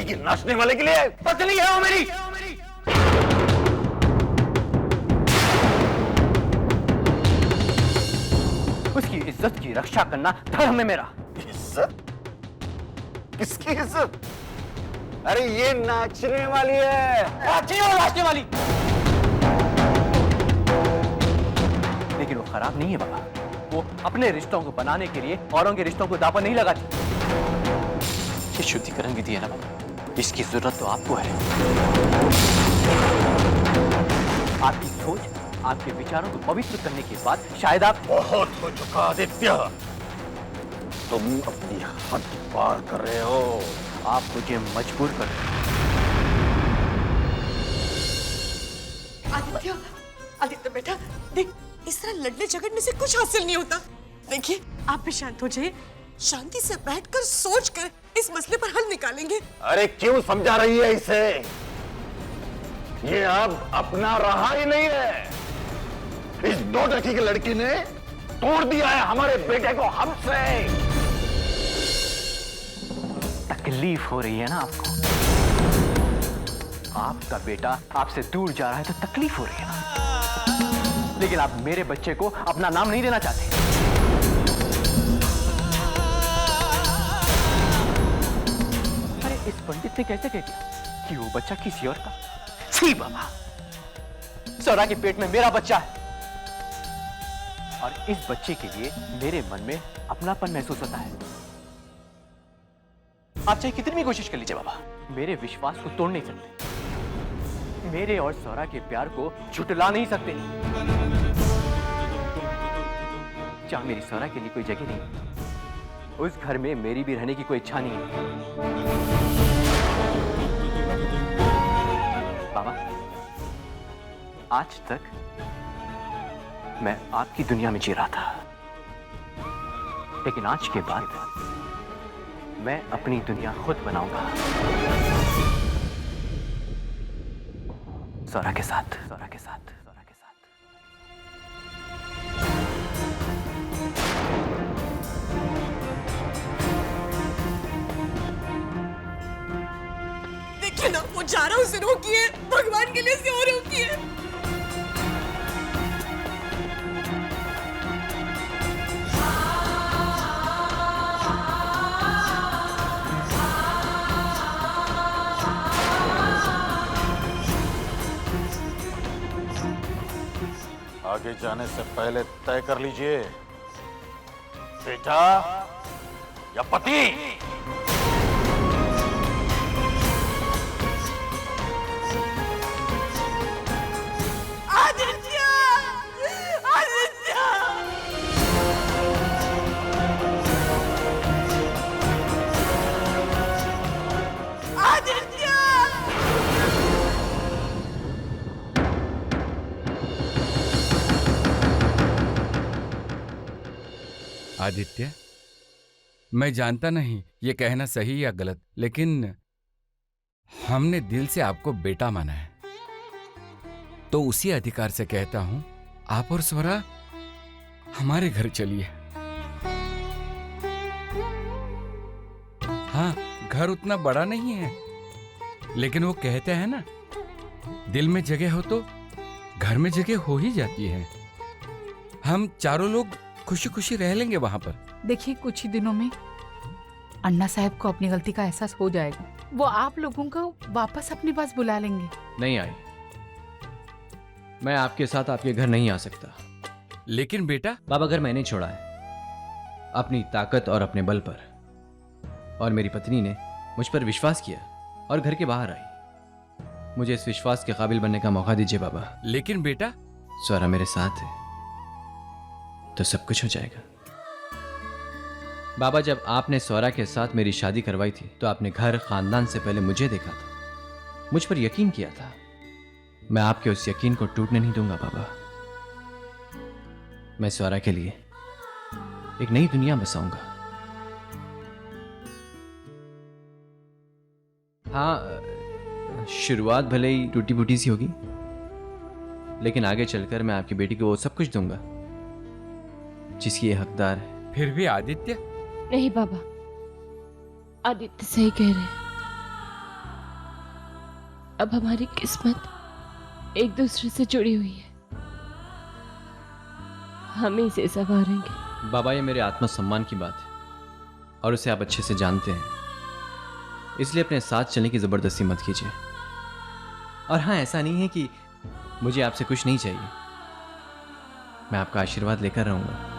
की नाचने वाले के लिए पत्नी है वो मेरी। उसकी इज्जत की रक्षा करना धर्म है मेरा। इज्जत? किसकी इज्जत? अरे ये नाचने वाली है। नाचने वाली, लेकिन वो खराब नहीं है बाबा। वो अपने रिश्तों को बनाने के लिए औरों के रिश्तों को दांव नहीं लगाती। ये शुद्धिकरण विधि है ना बाबा, इसकी जरूरत तो आपको है। आपकी सोच, आपके विचारों को पवित्र करने के बाद शायद आप। बहुत हो चुका आदित्य, तुम अपनी हद पार कर रहे हो। आप मुझे मजबूर कर रहे हो। आदित्य, आदित्य बेटा देख, इस तरह लड़ने झगड़ने से कुछ हासिल नहीं होता। देखिए आप भी शांत हो जाइए, शांति से बैठकर सोच कर इस मसले पर हल निकालेंगे। अरे क्यों समझा रही है इसे? ये अब अपना रहा ही नहीं है। इस 2 टकी की लड़की ने तोड़ दिया है हमारे बेटे को हमसे। तकलीफ हो रही है ना आपको? आपका बेटा आपसे दूर जा रहा है तो तकलीफ हो रही है ना? लेकिन आप मेरे बच्चे को अपना नाम नहीं देना चाहते। अरे इस पंडित ने कैसे कह दिया कि वो बच्चा किसी और का? छी बाबा, सौरा के पेट में मेरा बच्चा है और इस बच्चे के लिए मेरे मन में अपनापन महसूस होता है। आप चाहे कितनी भी कोशिश कर लीजिए बाबा, मेरे विश्वास को तोड़ नहीं सकते। मेरे और सौरा के प्यार को झुटला नहीं सकते। जहां मेरी सौरा के लिए कोई जगह नहीं, उस घर में मेरी भी रहने की कोई इच्छा नहीं है। बाबा, आज तक मैं आपकी दुनिया में जी रहा था, लेकिन आज के बाद मैं अपनी दुनिया खुद बनाऊंगा। सौरा के साथ, सौरा के साथ, सौरा के साथ। देखिए ना, वो जा रहा, उसे रोकिए, भगवान के लिए उसे और रोकिए। आगे जाने से पहले तय कर लीजिए, बेटा या पति। आदित्य, आदित्य, आदित्य। आदित्य, मैं जानता नहीं ये कहना सही या गलत, लेकिन हमने दिल से आपको बेटा माना है, तो उसी अधिकार से कहता हूं, आप और स्वरा हमारे घर चलिए। हाँ, घर उतना बड़ा नहीं है, लेकिन वो कहते हैं ना, दिल में जगह हो तो घर में जगह हो ही जाती है। हम चारों लोग खुशी खुशी रह लेंगे वहां पर। देखिए, कुछ ही दिनों में अन्ना साहब को अपनी गलती का एहसास हो जाएगा। वो आप लोगों को वापस अपने पास बुला लेंगे। नहीं आई, मैं आपके साथ आपके घर नहीं आ सकता। लेकिन बेटा, बाबा घर मैंने छोड़ा है अपनी ताकत और अपने बल पर, और मेरी पत्नी ने मुझ पर विश्वास किया और घर के बाहर आई। मुझे इस विश्वास के काबिल बनने का मौका दीजिए बाबा। लेकिन बेटा, स्वरा मेरे साथ है तो सब कुछ हो जाएगा। बाबा, जब आपने स्वरा के साथ मेरी शादी करवाई थी तो आपने घर खानदान से पहले मुझे देखा था, मुझ पर यकीन किया था। मैं आपके उस यकीन को टूटने नहीं दूंगा बाबा। मैं स्वरा के लिए एक नई दुनिया बसाऊंगा। हाँ, शुरुआत भले ही टूटी फूटी सी होगी, लेकिन आगे चलकर मैं आपकी बेटी को वो सब कुछ दूंगा जिसकी ये हकदार है। फिर भी आदित्य। नहीं बाबा, आदित्य सही कह रहे हैं। अब हमारी किस्मत एक दूसरे से जुड़ी हुई है, हम ही इसे संवारेंगे। बाबा, ये मेरे आत्मसम्मान की बात है और उसे आप अच्छे से जानते हैं, इसलिए अपने साथ चलने की ज़बरदस्ती मत कीजिए। और हाँ, ऐसा नहीं है कि मुझे आपसे कुछ नहीं चाहिए, मैं आपका आशीर्वाद लेकर रहूँगा।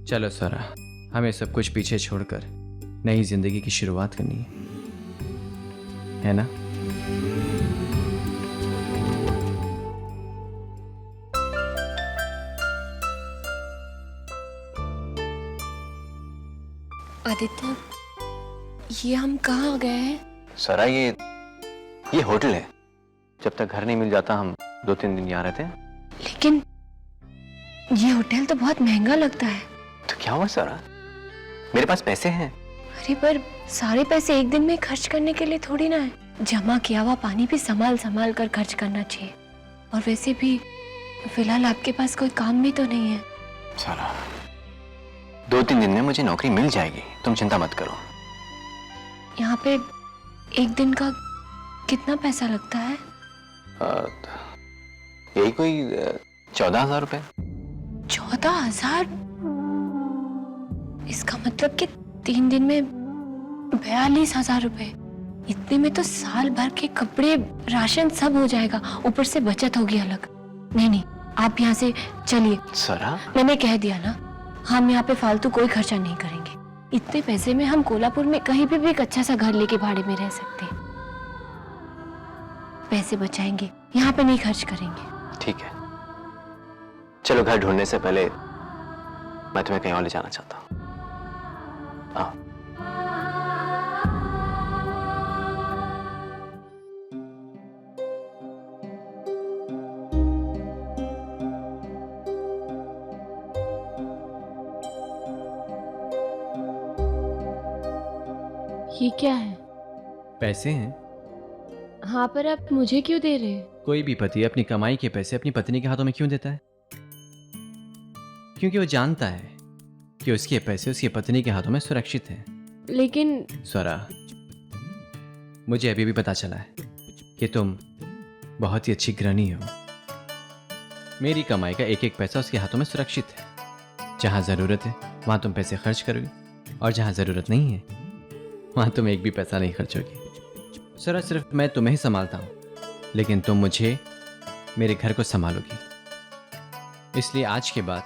चलो स्वरा, हमें सब कुछ पीछे छोड़कर नई जिंदगी की शुरुआत करनी है ना? आदित्य, ये हम कहाँ आ गए हैं? स्वरा, ये होटल है। जब तक घर नहीं मिल जाता हम 2-3 दिन यहाँ रहते हैं। लेकिन ये होटल तो बहुत महंगा लगता है। तो क्या हुआ स्वरा, मेरे पास पैसे हैं। अरे पर सारे पैसे एक दिन में खर्च करने के लिए थोड़ी ना है, जमा किया हुआ पानी भी संभाल संभाल कर खर्च करना चाहिए। और वैसे भी फिलहाल आपके पास कोई काम भी तो नहीं है। स्वरा, 2-3 दिन में मुझे नौकरी मिल जाएगी, तुम चिंता मत करो। यहाँ पे एक दिन का कितना पैसा लगता है? यही कोई 14,000 रुपए। 14,000? इसका मतलब कि 3 दिन में 42,000 रुपए। इतने में तो साल भर के कपड़े, राशन सब हो जाएगा, ऊपर से बचत होगी अलग। नहीं, आप यहाँ से चलिए। स्वरा, मैंने कह दिया ना, हम यहाँ पे फालतू कोई खर्चा नहीं करेंगे। इतने पैसे में हम कोल्हापुर में कहीं भी एक अच्छा सा घर लेके भाड़े में रह सकते हैं। पैसे बचाएंगे, यहाँ पे नहीं खर्च करेंगे। ठीक है, चलो घर ढूंढने से पहले मैं तुम्हें कहीं और ले जाना चाहता हूँ। आओ। ये क्या है? पैसे हैं। हाँ, पर आप मुझे क्यों दे रहे हैं? कोई भी पति अपनी कमाई के पैसे अपनी पत्नी के हाथों में क्यों देता है? क्योंकि वो जानता है कि उसके पैसे उसकी पत्नी के हाथों में सुरक्षित हैं। लेकिन स्वरा, मुझे अभी भी पता चला है कि तुम बहुत ही अच्छी गृहिणी हो। मेरी कमाई का एक एक पैसा उसके हाथों में सुरक्षित है। जहाँ ज़रूरत है वहाँ तुम पैसे खर्च करोगी, और जहाँ ज़रूरत नहीं है वहाँ तुम एक भी पैसा नहीं खर्चोगी। स्वरा, सिर्फ मैं तुम्हें ही संभालता हूँ, लेकिन तुम मुझे, मेरे घर को संभालोगी। इसलिए आज के बाद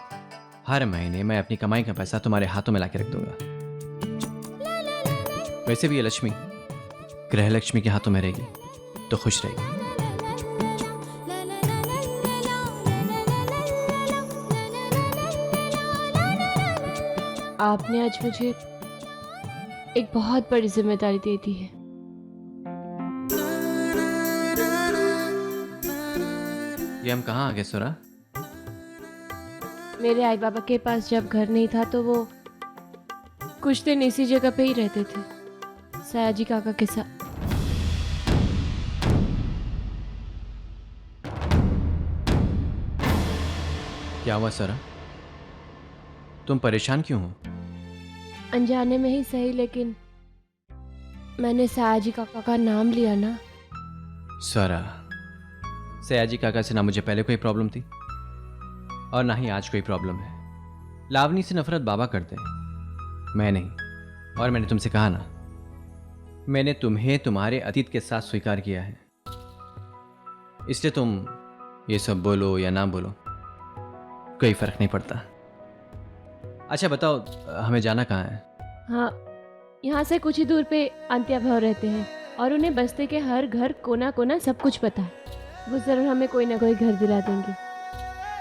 हर महीने मैं अपनी कमाई का पैसा तुम्हारे हाथों में ला के रख दूंगा। वैसे भी ये लक्ष्मी गृह लक्ष्मी के हाथों में रहेगी तो खुश रहेगी। आपने आज मुझे एक बहुत बड़ी जिम्मेदारी दे दी है। ये हम कहाँ आ गए स्वरा? मेरे आई बाबा के पास जब घर नहीं था तो वो कुछ दिन इसी जगह पे ही रहते थे, सयाजी काका के साथ। क्या हुआ स्वरा, तुम परेशान क्यों हो? अनजाने में ही सही, लेकिन मैंने सयाजी काका का नाम लिया ना। स्वरा, सयाजी काका से ना मुझे पहले कोई प्रॉब्लम थी और ना ही आज कोई प्रॉब्लम है। लावनी से नफरत बाबा करते हैं, मैं नहीं। और मैंने तुमसे कहा ना, मैंने तुम्हें तुम्हारे अतीत के साथ स्वीकार किया है, इसलिए तुम ये सब बोलो या ना बोलो कोई फर्क नहीं पड़ता। अच्छा बताओ, हमें जाना कहाँ है? हाँ, यहाँ से कुछ ही दूर पे अंत्या भाव रहते हैं और उन्हें बस्ते के हर घर कोना कोना सब कुछ पता है। वो जरूर हमें कोई ना कोई घर दिला देंगे।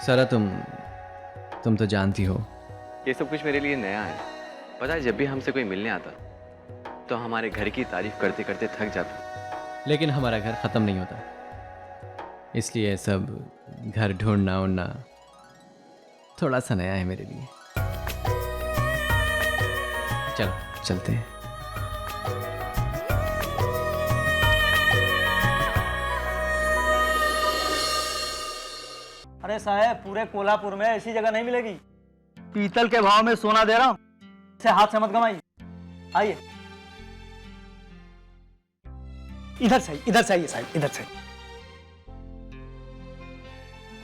सरा, तुम तो जानती हो ये सब कुछ मेरे लिए नया है। पता है, जब भी हमसे कोई मिलने आता तो हमारे घर की तारीफ करते करते थक जाता, लेकिन हमारा घर ख़त्म नहीं होता। इसलिए सब घर ढूंढना उड़ना थोड़ा सा नया है मेरे लिए। चलो चलते हैं। अरे साहब, पूरे कोल्हापुर में ऐसी जगह नहीं मिलेगी। पीतल के भाव में सोना दे रहा हूं, इसे हाथ से मत गवाइए। आइए, इधर से आइए साहब, इधर से।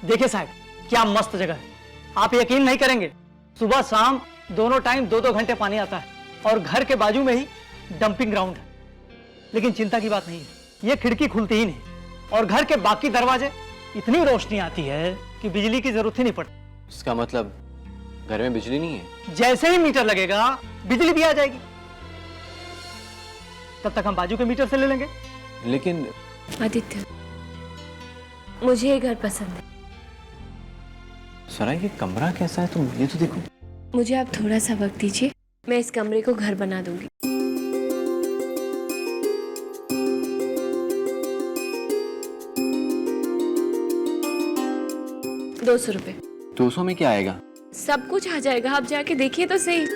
देखिए साहब, क्या मस्त जगह है। आप यकीन नहीं करेंगे, सुबह शाम दोनों टाइम 2-2 घंटे पानी आता है और घर के बाजू में ही डंपिंग ग्राउंड है। लेकिन चिंता की बात नहीं है, ये खिड़की खुलती ही नहीं और घर के बाकी दरवाजे इतनी रोशनी आती है कि बिजली की जरूरत ही नहीं पड़ती। इसका मतलब घर में बिजली नहीं है? जैसे ही मीटर लगेगा बिजली भी आ जाएगी। तब तक हम बाजू के मीटर से ले लेंगे। लेकिन आदित्य, मुझे ये घर पसंद है। स्वरा, ये कमरा कैसा है? तुम ये तो देखो। मुझे आप थोड़ा सा वक्त दीजिए, मैं इस कमरे को घर बना दूंगी। 200 रुपए। 200 में क्या आएगा? सब कुछ आ जाएगा, आप जाके देखिए तो सही।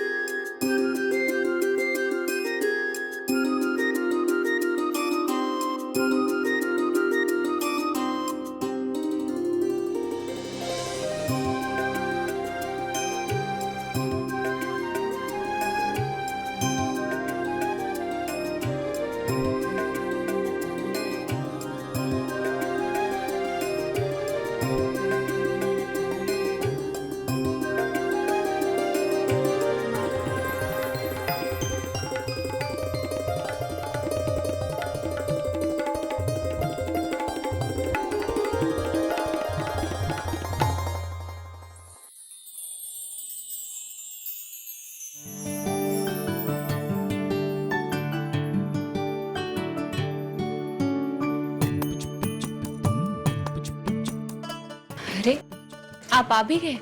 अरे, आप आ भी गए?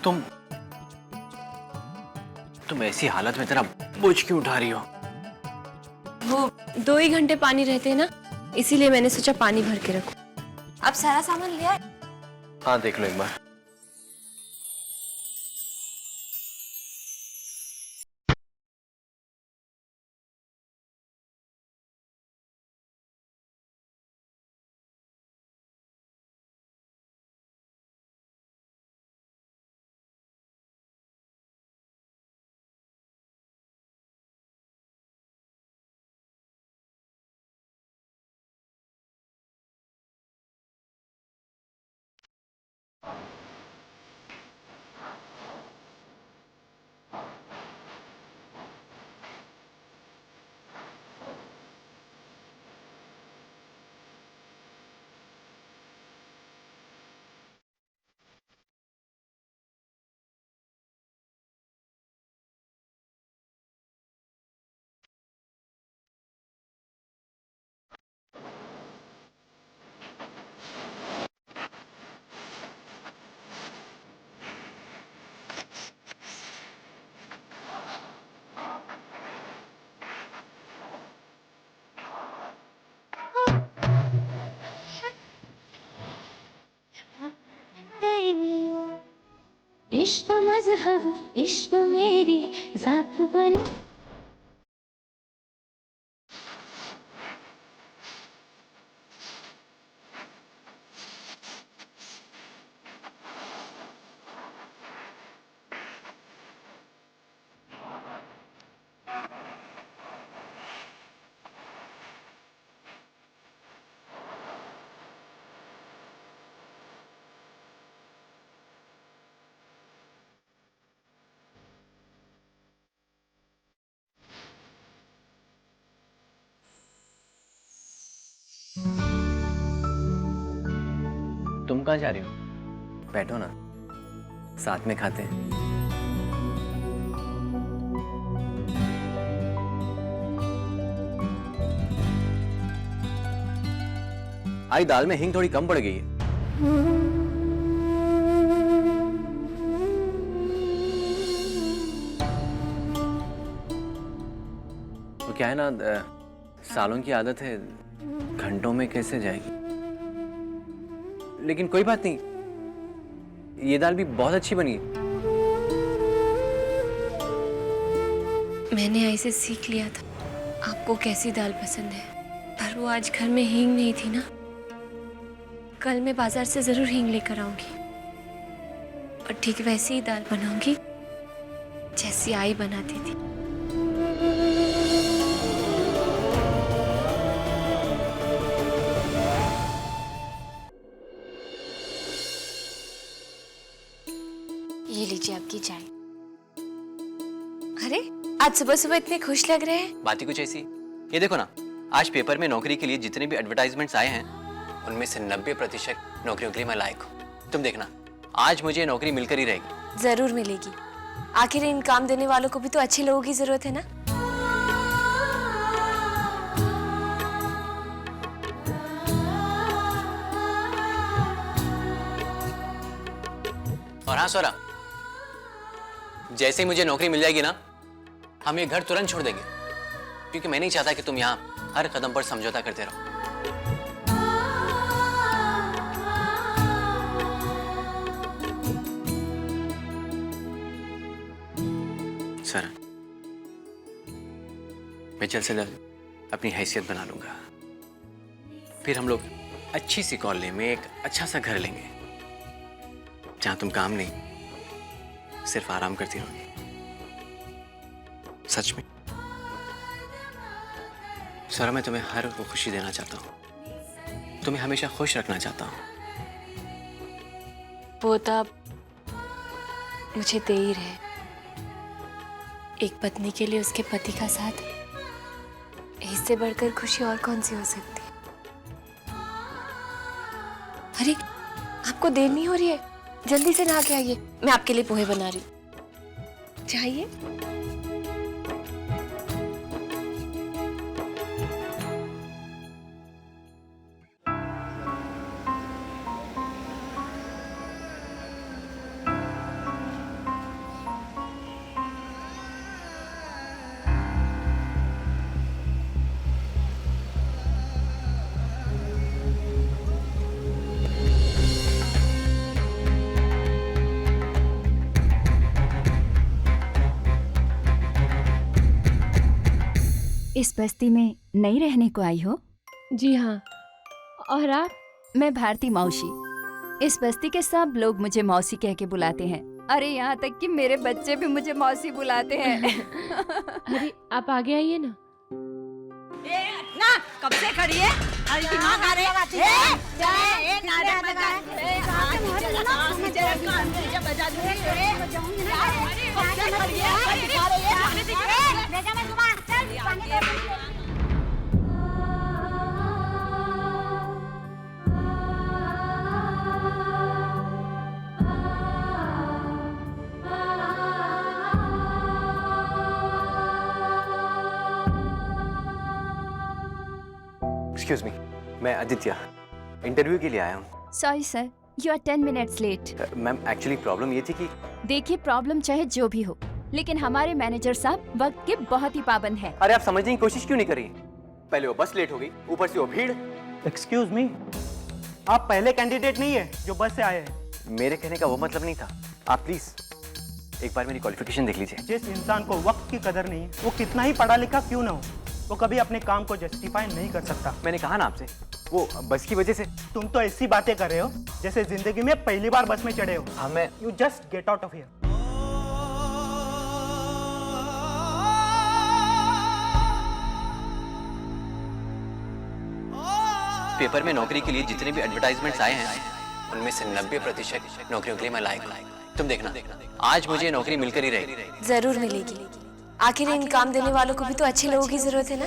तुम ऐसी हालत में तेरा बोझ क्यों उठा रही हो? वो 2 ही घंटे पानी रहते हैं ना, इसीलिए मैंने सोचा पानी भर के रखूं। आप सारा सामान ले आए? हाँ, देख लो एक बार। इश्क मजहब, इश्क मेरी जात बनी। तुम कहाँ जा रही हो? बैठो ना, साथ में खाते हैं। आई दाल में हींग थोड़ी कम पड़ गई है। तो क्या है ना, सालों की आदत है, घंटों में कैसे जाएगी। लेकिन कोई बात नहीं, ये दाल भी बहुत अच्छी बनी है। मैंने ऐसे सीख लिया था आपको कैसी दाल पसंद है, पर वो आज घर में हींग नहीं थी ना। कल मैं बाजार से जरूर हींग लेकर आऊंगी और ठीक वैसी ही दाल बनाऊंगी जैसी आई बनाती थी। ये लीजिए आपकी चाय। अरे आज सुबह सुबह इतने खुश लग रहे हैं। बात ही कुछ ऐसी। ये देखो ना, आज पेपर में नौकरी के लिए जितने भी एडवर्टाइजमेंट्स आए हैं उनमें से 90% नौकरियों के लिए मैं लायक हूँ। तुम देखना, आज मुझे नौकरी मिलकर ही रहेगी। जरूर मिलेगी। आखिर इन काम देने वालों को भी तो अच्छे लोगों की जरूरत है ना। और हाँ स्वरा, जैसे ही मुझे नौकरी मिल जाएगी ना, हम ये घर तुरंत छोड़ देंगे, क्योंकि मैं नहीं चाहता कि तुम यहाँ हर कदम पर समझौता करते रहो। सर, मैं जल्द से जल्द अपनी हैसियत बना लूंगा। फिर हम लोग अच्छी सी कॉलोनी में एक अच्छा सा घर लेंगे, जहां तुम काम नहीं सिर्फ आराम करती रहोगी। सच में सर, मैं तुम्हें हर वो खुशी देना चाहता हूं, तुम्हें हमेशा खुश रखना चाहता हूं। वो तो आप मुझे दे ही रहे। एक पत्नी के लिए उसके पति का साथ, इससे बढ़कर खुशी और कौन सी हो सकती है। अरे आपको देर नहीं हो रही है? जल्दी से नहा के आइए, मैं आपके लिए पोहे बना रही हूँ। चाहिए? इस बस्ती में नई रहने को आई हो? जी हाँ। और आप? मैं भारती मौसी। इस बस्ती के सब लोग मुझे मौसी कह के बुलाते हैं। अरे यहाँ तक कि मेरे बच्चे भी मुझे मौसी बुलाते हैं। अरे आप आगे आइए ना। ना कब से खड़ी है? अरे दिमाग आ रहे एक्सक्यूज मी, मैं आदित्य इंटरव्यू के लिए आया हूँ। Sorry sir, you are 10 minutes late. Ma'am actually problem ये थी कि देखिए, प्रॉब्लम चाहे जो भी हो, लेकिन हमारे मैनेजर साहब वक्त के बहुत ही पाबंद हैं। अरे आप समझने की कोशिश क्यों नहीं कर रही? पहले वो बस लेट हो गई, ऊपर से वो भीड़। एक्सक्यूज मी, आप पहले कैंडिडेट नहीं है जो बस से आए हैं। मेरे कहने का वो मतलब नहीं था। आप प्लीज एक बार मेरी क्वालिफिकेशन देख लीजिए। जिस इंसान को वक्त की कदर नहीं है, वो कितना ही पढ़ा लिखा क्यों ना हो, वो कभी अपने काम को जस्टिफाई नहीं कर सकता। मैंने कहा ना आपसे, वो बस की वजह से। तुम तो ऐसी बातें कर रहे हो जैसे जिंदगी में पहली बार बस में चढ़े हो। हमें you just get out of here. Paper में नौकरी के लिए जितने भी एडवर्टाइजमेंट्स आए हैं उनमें से 90% नौकरियों के लिए मैं लायक हूँ। तुम देखना, आज मुझे नौकरी मिलकर ही रहेगी। जरूर मिलेगी। आखिर इन काम देने वालों को भी तो अच्छे लोगों की जरूरत है ना।